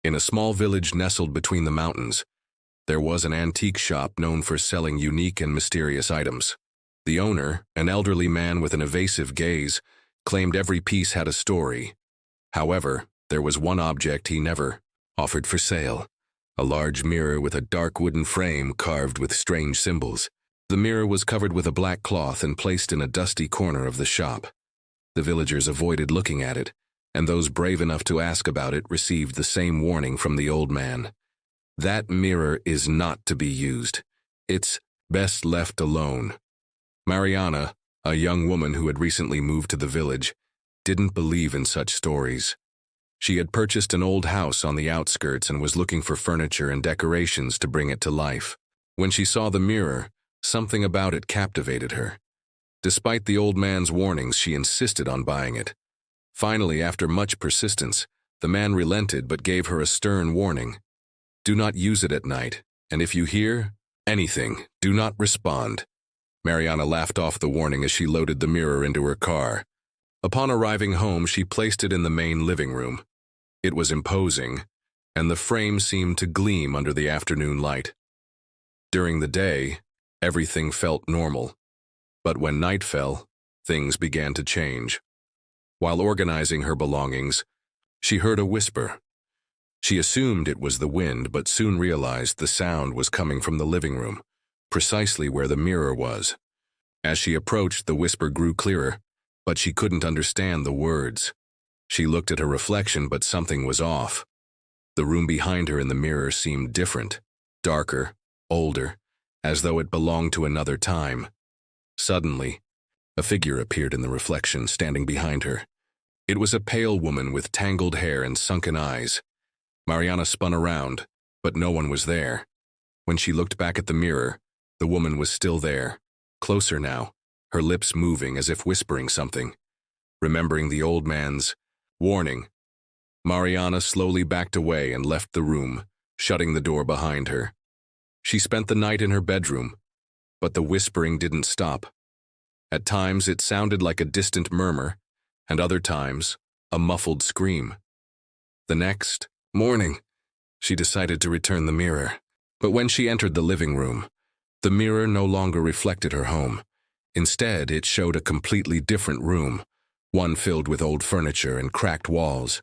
In a small village nestled between the mountains, there was an antique shop known for selling unique and mysterious items. The owner, an elderly man with an evasive gaze, claimed every piece had a story. However, there was one object he never offered for sale: a large mirror with a dark wooden frame carved with strange symbols. The mirror was covered with a black cloth and placed in a dusty corner of the shop. The villagers avoided looking at it, and those brave enough to ask about it received the same warning from the old man. That mirror is not to be used. It's best left alone. Mariana, a young woman who had recently moved to the village, didn't believe in such stories. She had purchased an old house on the outskirts and was looking for furniture and decorations to bring it to life. When she saw the mirror, something about it captivated her. Despite the old man's warnings, she insisted on buying it. Finally, after much persistence, the man relented but gave her a stern warning. Do not use it at night, and if you hear anything, do not respond. Mariana laughed off the warning as she loaded the mirror into her car. Upon arriving home, she placed it in the main living room. It was imposing, and the frame seemed to gleam under the afternoon light. During the day, everything felt normal. But when night fell, things began to change. While organizing her belongings, she heard a whisper. She assumed it was the wind, but soon realized the sound was coming from the living room, precisely where the mirror was. As she approached, the whisper grew clearer, but she couldn't understand the words. She looked at her reflection, but something was off. The room behind her in the mirror seemed different, darker, older, as though it belonged to another time. Suddenly, a figure appeared in the reflection, standing behind her. It was a pale woman with tangled hair and sunken eyes. Mariana spun around, but no one was there. When she looked back at the mirror, the woman was still there, closer now, her lips moving as if whispering something. Remembering the old man's warning, Mariana slowly backed away and left the room, shutting the door behind her. She spent the night in her bedroom, but the whispering didn't stop. At times it sounded like a distant murmur, and other times a muffled scream. The next morning, she decided to return the mirror. But when she entered the living room, the mirror no longer reflected her home. Instead, it showed a completely different room, one filled with old furniture and cracked walls.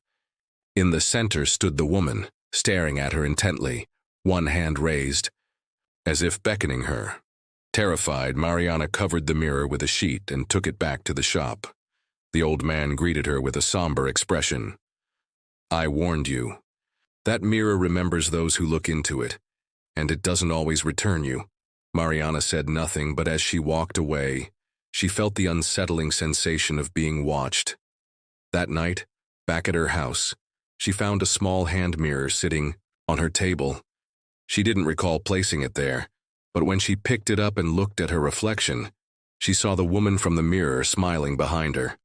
In the center stood the woman, staring at her intently, one hand raised, as if beckoning her. Terrified, Mariana covered the mirror with a sheet and took it back to the shop. The old man greeted her with a somber expression. I warned you. That mirror remembers those who look into it, and it doesn't always return you. Mariana said nothing, but as she walked away, she felt the unsettling sensation of being watched. That night, back at her house, she found a small hand mirror sitting on her table. She didn't recall placing it there, but when she picked it up and looked at her reflection, she saw the woman from the mirror smiling behind her.